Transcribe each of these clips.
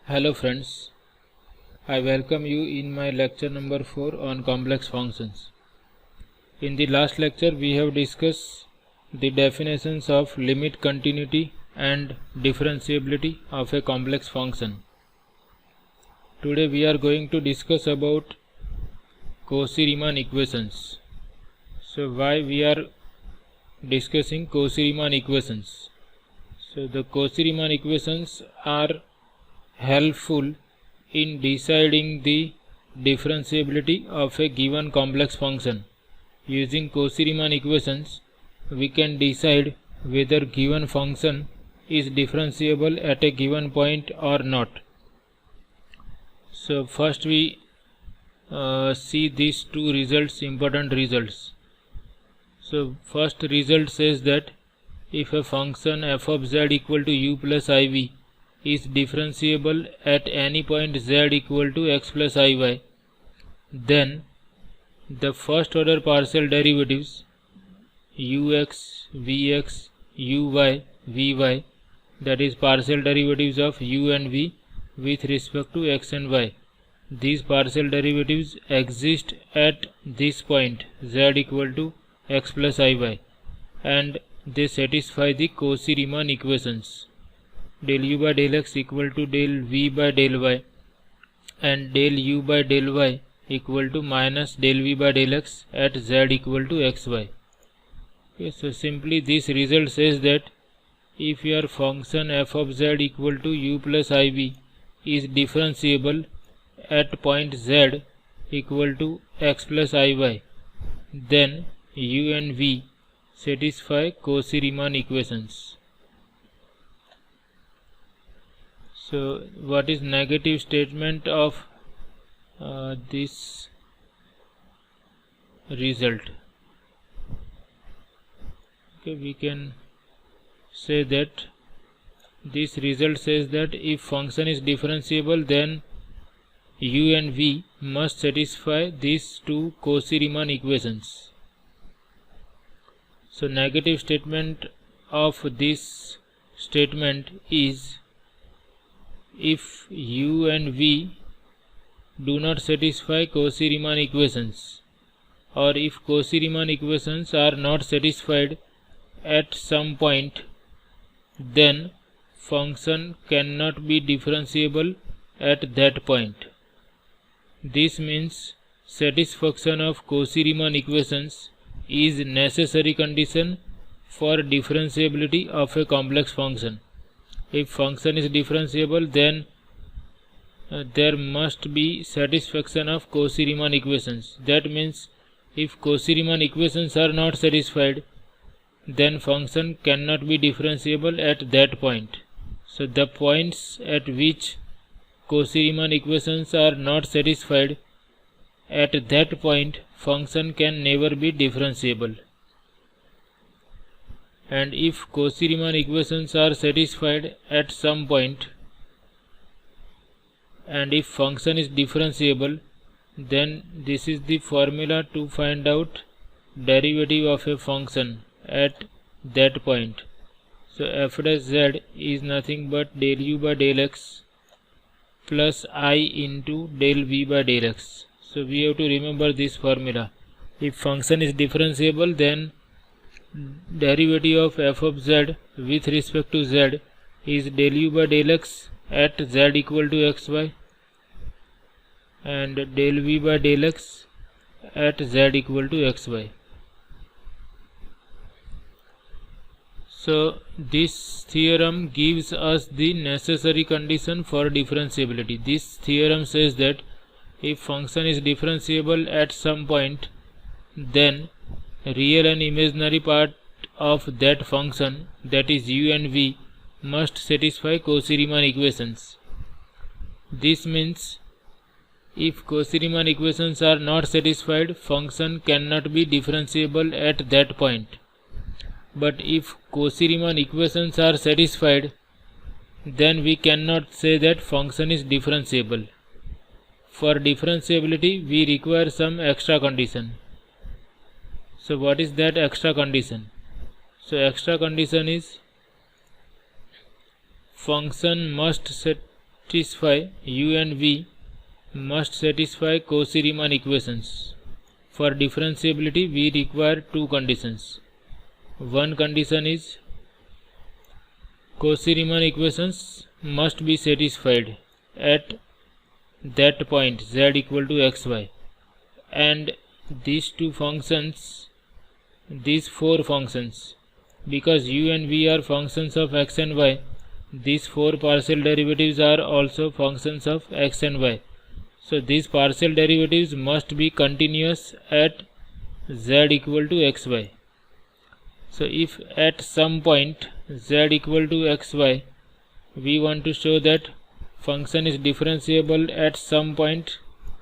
Hello friends, I welcome you in my lecture number 4 on complex functions. In the last lecture we have discussed the definitions of limit continuity and differentiability of a complex function. Today we are going to discuss about Cauchy-Riemann equations. So why we are discussing Cauchy-Riemann equations? So the Cauchy-Riemann equations are helpful in deciding the differentiability of a given complex function. Using Cauchy-Riemann equations, we can decide whether given function is differentiable at a given point or not. So first we see these two results, important results. So first result says that if a function f of z equal to u plus iv is differentiable at any point z equal to x plus iy, then the first order partial derivatives ux, vx, uy, vy, that is partial derivatives of u and v with respect to x and y, these partial derivatives exist at this point z equal to x plus iy, and they satisfy the Cauchy-Riemann equations. Del u by del x equal to del v by del y and del u by del y equal to minus del v by del x at z equal to xy. Okay, so simply this result says that if your function f of z equal to u plus iv is differentiable at point z equal to x plus iy, then u and v satisfy Cauchy-Riemann equations. So what is negative statement of this result? Okay, we can say that this result says that if function is differentiable, then u and v must satisfy these two Cauchy-Riemann equations. So negative statement of this statement is if u and v do not satisfy Cauchy-Riemann equations, or if Cauchy-Riemann equations are not satisfied at some point, then function cannot be differentiable at that point. This means satisfaction of Cauchy-Riemann equations is necessary condition for differentiability of a complex function. If function is differentiable, then there must be satisfaction of Cauchy-Riemann equations. That means if Cauchy-Riemann equations are not satisfied, then function cannot be differentiable at that point. So the points at which Cauchy-Riemann equations are not satisfied, at that point function can never be differentiable. And if Cauchy-Riemann equations are satisfied at some point, and if function is differentiable, then this is the formula to find out derivative of a function at that point. So f dash z is nothing but del u by del x plus I into del v by del x. So we have to remember this formula. If function is differentiable, then derivative of f of z with respect to z is del u by del x at z equal to xy and del v by del x at z equal to xy. So this theorem gives us the necessary condition for differentiability. This theorem says that if function is differentiable at some point, then real and imaginary part of that function, that is u and v, must satisfy Cauchy-Riemann equations. This means if Cauchy-Riemann equations are not satisfied, function cannot be differentiable at that point. But if Cauchy-Riemann equations are satisfied, then we cannot say that function is differentiable. For differentiability, we require some extra condition. So what is that extra condition? So extra condition is function must satisfy u and v must satisfy Cauchy-Riemann equations. For differentiability, we require two conditions. One condition is Cauchy-Riemann equations must be satisfied at that point z equal to xy, and these two functions, these four functions, because u and v are functions of x and y, these four partial derivatives are also functions of x and y. So these partial derivatives must be continuous at z equal to xy. So if at some point z equal to xy, we want to show that function is differentiable at some point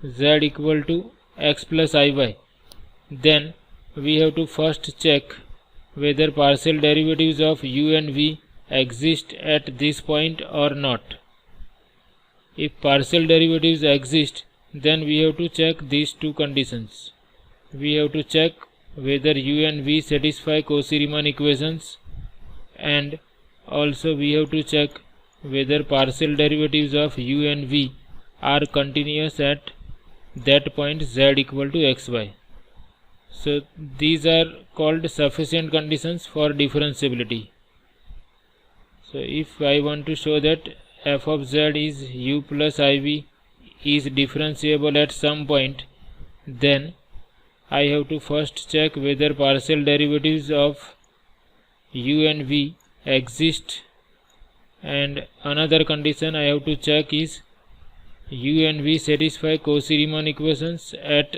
z equal to x plus iy, then we have to first check whether partial derivatives of u and v exist at this point or not. If partial derivatives exist, then we have to check these two conditions. We have to check whether u and v satisfy Cauchy-Riemann equations, and also we have to check whether partial derivatives of u and v are continuous at that point z equal to xy. So these are called sufficient conditions for differentiability. So if I want to show that f of z is u plus iv is differentiable at some point, then I have to first check whether partial derivatives of u and v exist, and another condition I have to check is u and v satisfy Cauchy-Riemann equations at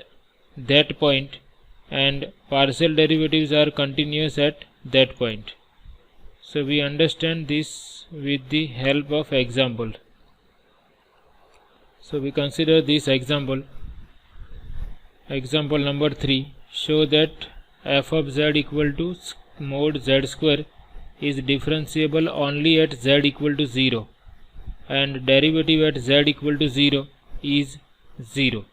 that point, and partial derivatives are continuous at that point. So we understand this with the help of example. So we consider this example. Example number 3. Show that f of z equal to mod z square is differentiable only at z equal to 0, and derivative at z equal to 0 is 0.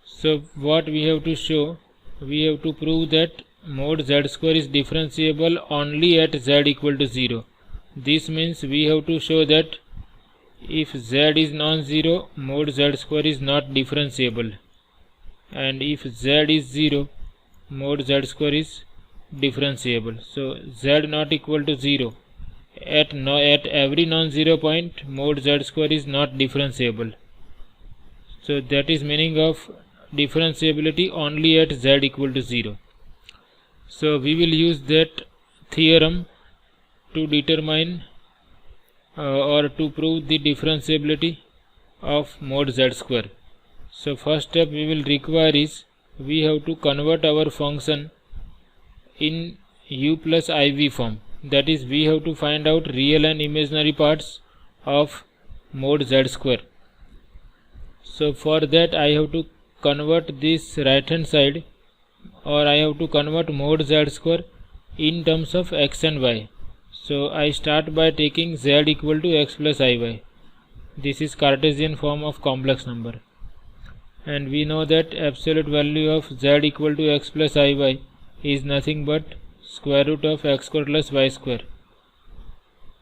So what we have to show? We have to prove that mod z square is differentiable only at z equal to 0. This means we have to show that if z is non-zero, mod z square is not differentiable, and if z is 0, mod z square is differentiable. So z not equal to 0, at every non-zero point mod z square is not differentiable. So that is meaning of differentiability only at z equal to 0. So we will use that theorem to determine or to prove the differentiability of mod z square. So first step we will require is we have to convert our function in u plus iv form. That is, we have to find out real and imaginary parts of mod z square. So for that I have to convert this right hand side, or I have to convert mod z square in terms of x and y. So I start by taking z equal to x plus iy. This is Cartesian form of complex number, and we know that absolute value of z equal to x plus iy is nothing but square root of x square plus y square.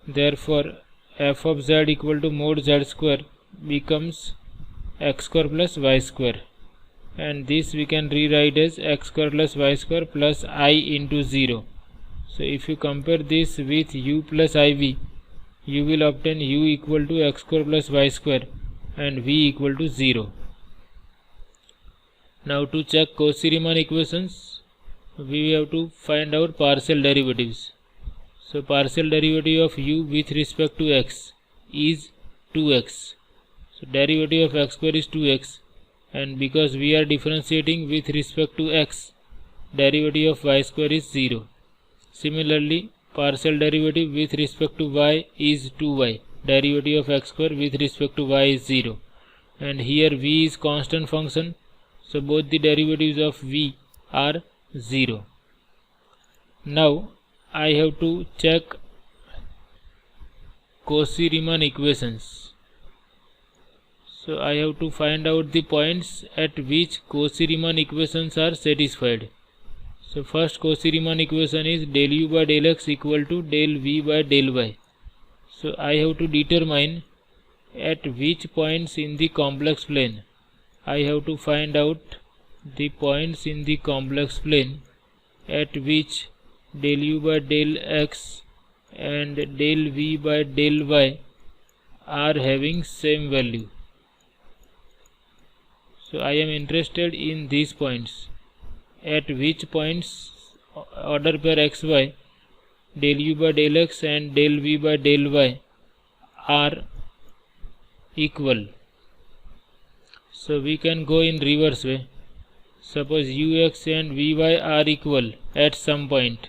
Therefore f of z equal to mod z square becomes x square plus y square, and this we can rewrite as x square plus y square plus I into 0. So if you compare this with u plus iv, you will obtain u equal to x square plus y square and v equal to 0. Now to check Cauchy-Riemann equations, we have to find out partial derivatives. So partial derivative of u with respect to x is 2x. So derivative of x square is 2x, and because we are differentiating with respect to x, derivative of y square is 0. Similarly, partial derivative with respect to y is 2y. Derivative of x square with respect to y is 0. And here v is constant function, so both the derivatives of v are 0. Now I have to check Cauchy-Riemann equations. So I have to find out the points at which Cauchy-Riemann equations are satisfied. So first Cauchy-Riemann equation is del u by del x equal to del v by del y. So I have to determine at which points in the complex plane. I have to find out the points in the complex plane at which del u by del x and del v by del y are having same value. So I am interested in these points, at which points order pair xy del u by del x and del v by del y are equal. So we can go in reverse way. Suppose ux and vy are equal at some point,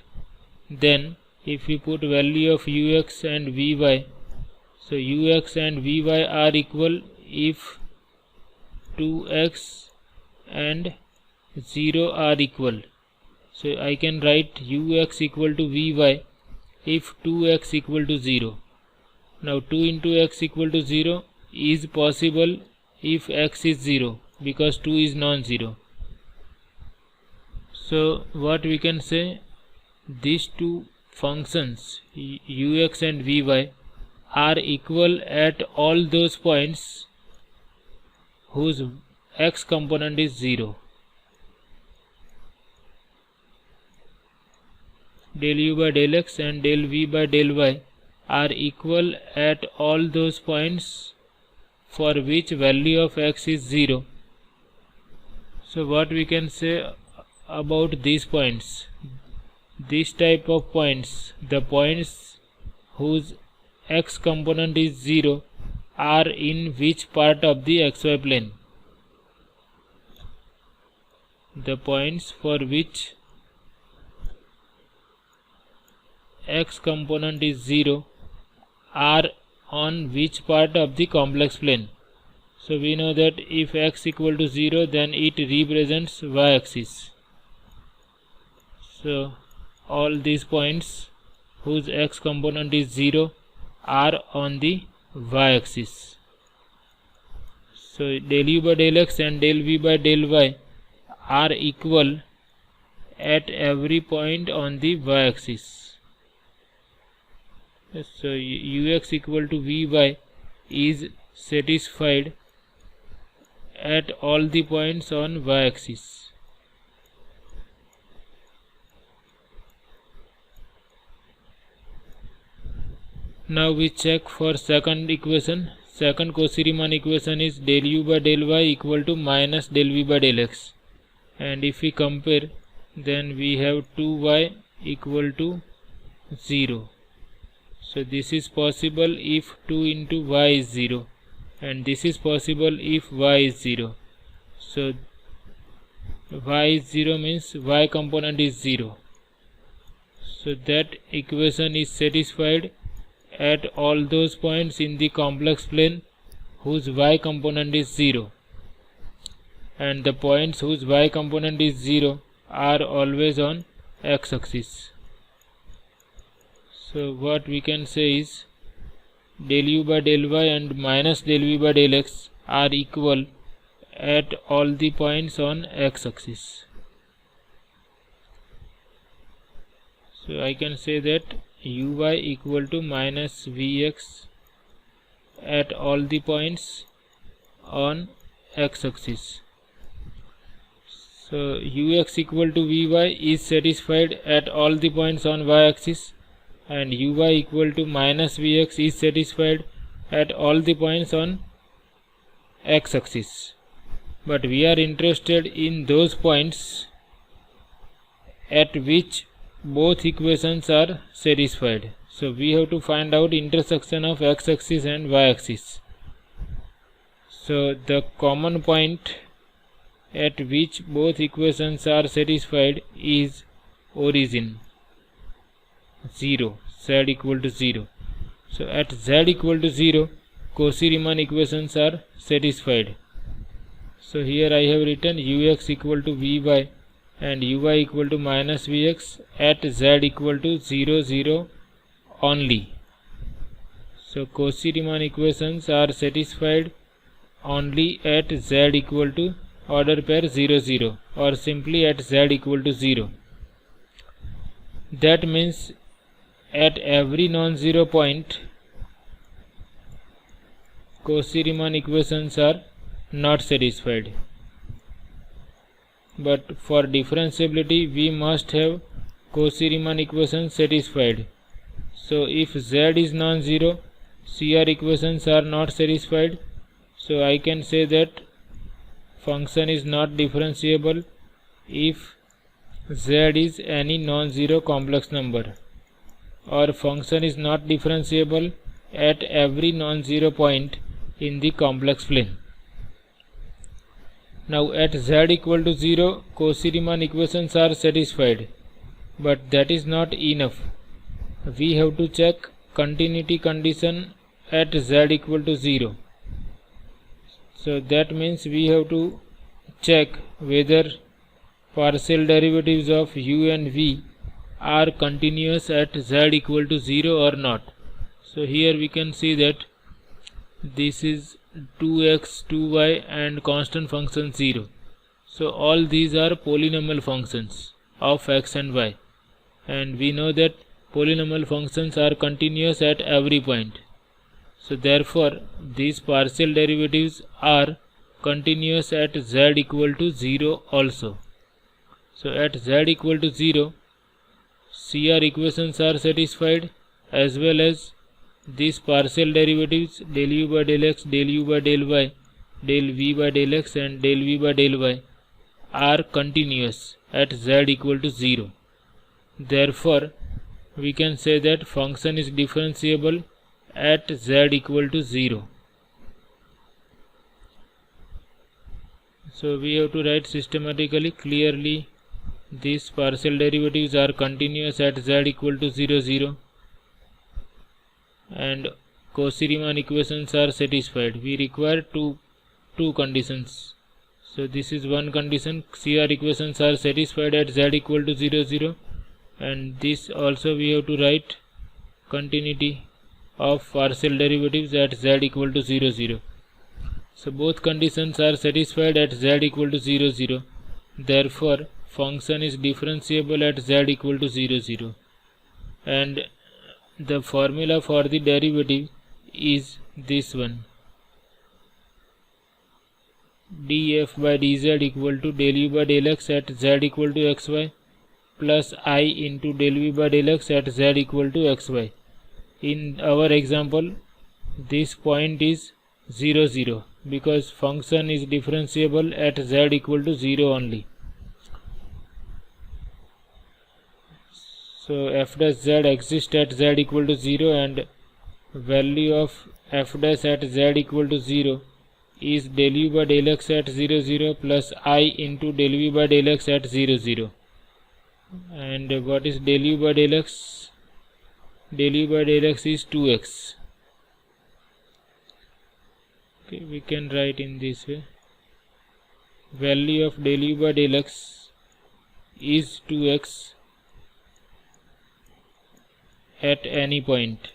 then if we put value of ux and vy, so ux and vy are equal if 2x and 0 are equal. So I can write ux equal to vy if 2x equal to 0. Now 2 into x equal to 0 is possible if x is 0, because 2 is non-zero. So what we can say, these two functions ux and vy are equal at all those points whose x component is 0. Del u by del x and del v by del y are equal at all those points for which value of x is 0. So what we can say about these points, this type of points, the points whose x component is 0 are in which part of the xy plane? The points for which x component is 0 are on which part of the complex plane? So we know that if x equal to 0, then it represents y-axis. So all these points whose x component is 0 are on the y-axis. So del u by del x and del v by del y are equal at every point on the y-axis. So ux equal to vy is satisfied at all the points on y-axis. Now we check for second equation. Second Cauchy-Riemann equation is del u by del y equal to minus del v by del x. And if we compare, then we have 2y equal to 0. So this is possible if 2 into y is 0, and this is possible if y is 0. So y is 0 means y component is 0. So that equation is satisfied at all those points in the complex plane whose y component is 0, and the points whose y component is 0 are always on x-axis. So what we can say is del u by del y and minus del v by del x are equal at all the points on x-axis. So I can say that uy equal to minus vx at all the points on x-axis. So ux equal to vy is satisfied at all the points on y-axis, and uy equal to minus vx is satisfied at all the points on x-axis. But we are interested in those points at which both equations are satisfied. So we have to find out intersection of x-axis and y-axis. So the common point at which both equations are satisfied is origin 0, z equal to 0. So at z equal to 0, Cauchy-Riemann equations are satisfied. So here I have written ux equal to vy and uy equal to minus vx at z equal to 0, 0 only. So Cauchy-Riemann equations are satisfied only at z equal to order pair 0, 0, or simply at z equal to 0. That means at every non-zero point Cauchy-Riemann equations are not satisfied. But for differentiability we must have Cauchy-Riemann equations satisfied. So if z is non-zero, CR equations are not satisfied. So I can say that function is not differentiable if z is any non-zero complex number, or function is not differentiable at every non-zero point in the complex plane. Now at z equal to 0, Cauchy-Riemann equations are satisfied, but that is not enough. We have to check continuity condition at z equal to 0. So that means we have to check whether partial derivatives of u and v are continuous at z equal to 0 or not. So here we can see that this is 2x, 2y and constant function 0. So all these are polynomial functions of x and y, and we know that polynomial functions are continuous at every point. So therefore these partial derivatives are continuous at z equal to 0 also. So at z equal to 0, CR equations are satisfied, as well as these partial derivatives del u by del x, del u by del y, del v by del x and del v by del y are continuous at z equal to 0. Therefore we can say that function is differentiable at z equal to 0. So we have to write systematically clearly these partial derivatives are continuous at z equal to 0, 0, and Cauchy-Riemann equations are satisfied. We require two conditions. So this is one condition, CR equations are satisfied at z equal to 0, 0, and this also we have to write continuity of partial derivatives at z equal to 0, 0. So both conditions are satisfied at z equal to 0, 0. Therefore function is differentiable at z equal to 0, 0, and the formula for the derivative is this one: df by dz equal to del u by del x at z equal to xy plus I into del v by del x at z equal to xy. In our example, this point is 0, 0 because function is differentiable at z equal to 0 only. So f dash z exists at z equal to 0, and value of f dash at z equal to 0 is del u by del x at 0, 0 plus I into del v by del x at 0, 0. And what is del u by del x? Del u by del x is 2x. Okay, we can write in this way: value of del u by del x is 2x at any point,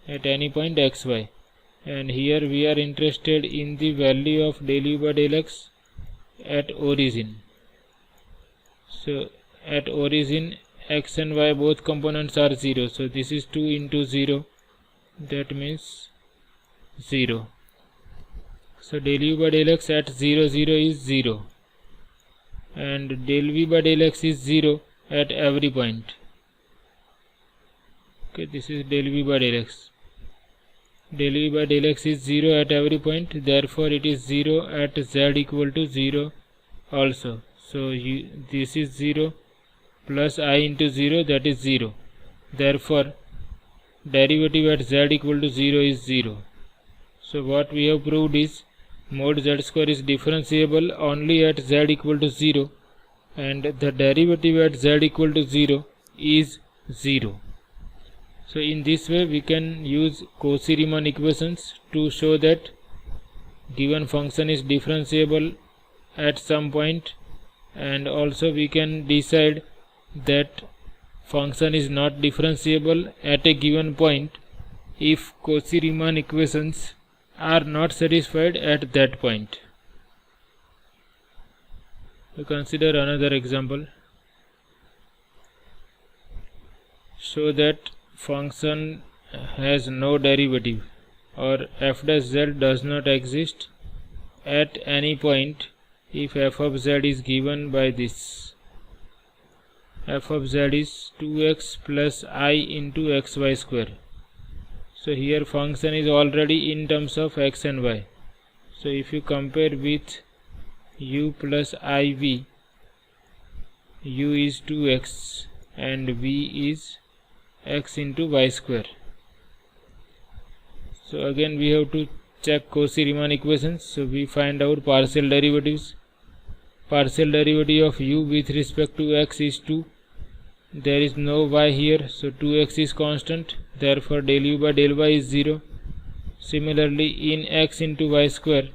xy, and here we are interested in the value of del u by del x at origin. So at origin x and y both components are 0, so this is 2 into 0, that means 0. So del u by del x at 0, 0 is 0, and del v by del x is 0 at every point. Okay, this is del v by del x. Del v by del x is 0 at every point, therefore it is 0 at z equal to 0 also. So this is 0 plus I into 0, that is 0. Therefore derivative at z equal to 0 is 0. So what we have proved is mod z square is differentiable only at z equal to 0, and the derivative at z equal to 0 is 0. So in this way we can use Cauchy-Riemann equations to show that given function is differentiable at some point, and also we can decide that function is not differentiable at a given point if Cauchy-Riemann equations are not satisfied at that point. We consider another example. Show that function has no derivative, or f dash z does not exist at any point if f of z is given by this. F of z is 2x plus I into xy square. So here function is already in terms of x and y. So if you compare with u plus iv, u is 2x and v is x into y square. So again we have to check Cauchy-Riemann equations. So we find out partial derivatives. Partial derivative of u with respect to x is 2. There is no y here, so 2x is constant, therefore del u by del y is 0. Similarly, in x into y square,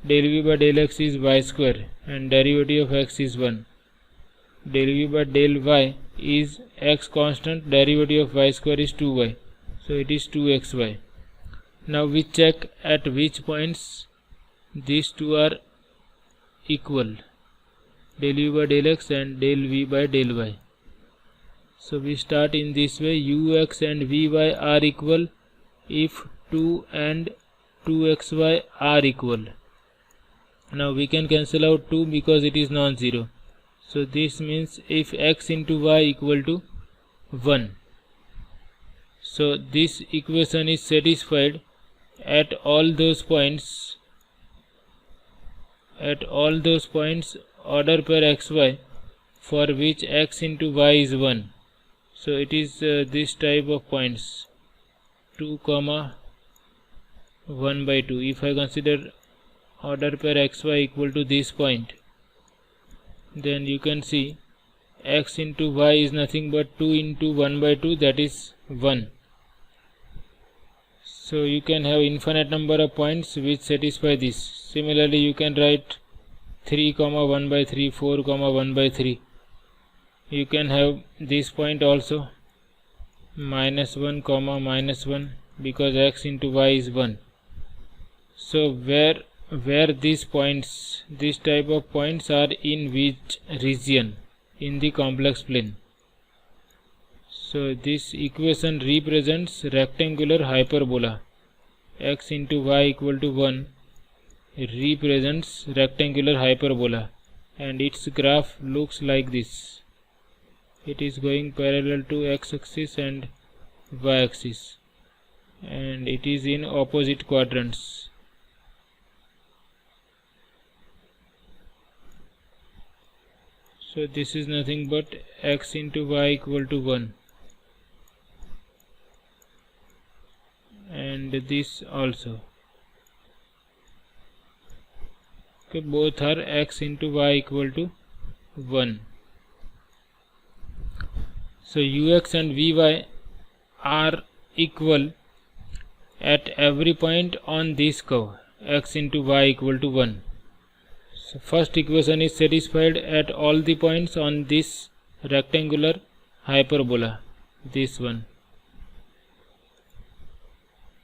del u by del x is y square and derivative of x is 1. Del u by del y is x constant, derivative of y square is 2y, so it is 2xy. Now we check at which points these two are equal, del u by del x and del v by del y. So we start in this way, ux and vy are equal if 2 and 2xy are equal. Now we can cancel out 2 because it is non-zero. So this means if x into y equal to 1. So this equation is satisfied at all those points. At all those points order per xy for which x into y is 1. So it is this type of points 2, 1 by 2. If I consider order per xy equal to this point, then you can see x into y is nothing but 2 into 1 by 2, that is 1. So you can have infinite number of points which satisfy this. Similarly you can write 3, 1 by 3, 4, 1 by 3. You can have this point also -1, -1 because x into y is 1. So where these points, this type of points are in which region in the complex plane. So this equation represents rectangular hyperbola. X into y equal to 1 represents rectangular hyperbola and its graph looks like this. It is going parallel to x-axis and y-axis and it is in opposite quadrants. So this is nothing but x into y equal to 1 and this also. Okay, both are x into y equal to 1. So ux and vy are equal at every point on this curve, x into y equal to 1. So first equation is satisfied at all the points on this rectangular hyperbola, this one.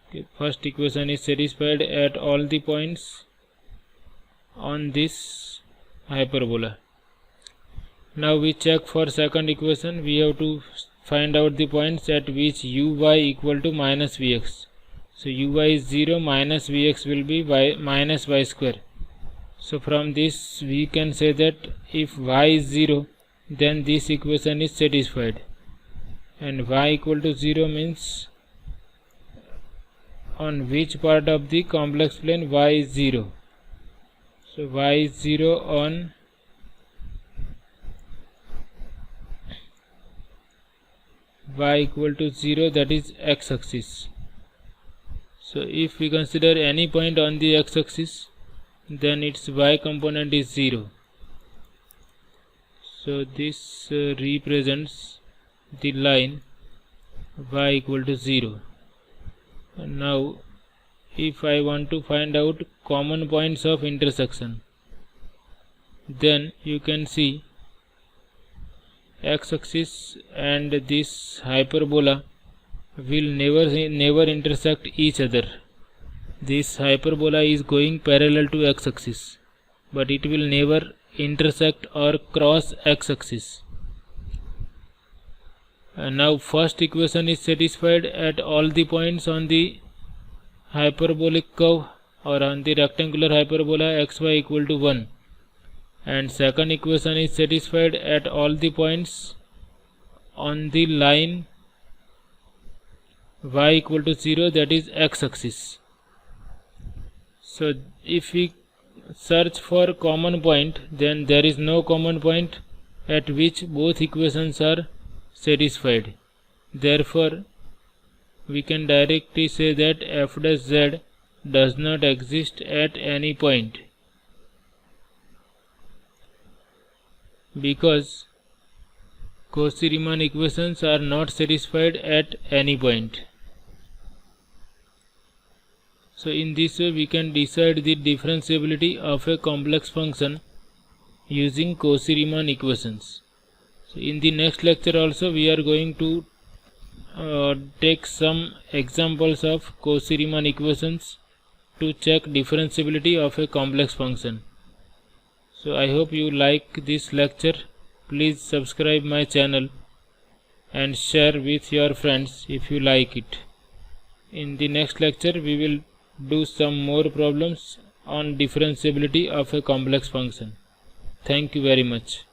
Okay, first equation is satisfied at all the points on this hyperbola. Now we check for second equation. We have to find out the points at which uy equal to minus vx. So uy is 0, minus vx will be y minus y square. So from this we can say that if y is 0, then this equation is satisfied, and y equal to 0 means on which part of the complex plane y is 0. So y is 0 on y equal to 0, that is x-axis. So if we consider any point on the x-axis, then its y component is 0. So this represents the line y equal to 0. And now if I want to find out common points of intersection, then you can see x-axis and this hyperbola will never intersect each other. This hyperbola is going parallel to x-axis, but it will never intersect or cross x-axis. Now first equation is satisfied at all the points on the hyperbolic curve or on the rectangular hyperbola xy equal to 1, and second equation is satisfied at all the points on the line y equal to 0, that is x axis. So if we search for common point, then there is no common point at which both equations are satisfied. Therefore we can directly say that f dash z does not exist at any point, because Cauchy-Riemann equations are not satisfied at any point. So in this way we can decide the differentiability of a complex function using Cauchy-Riemann equations. So in the next lecture also we are going to take some examples of Cauchy-Riemann equations to check differentiability of a complex function. So I hope you like this lecture. Please subscribe my channel and share with your friends if you like it. In the next lecture we will do some more problems on differentiability of a complex function. Thank you very much.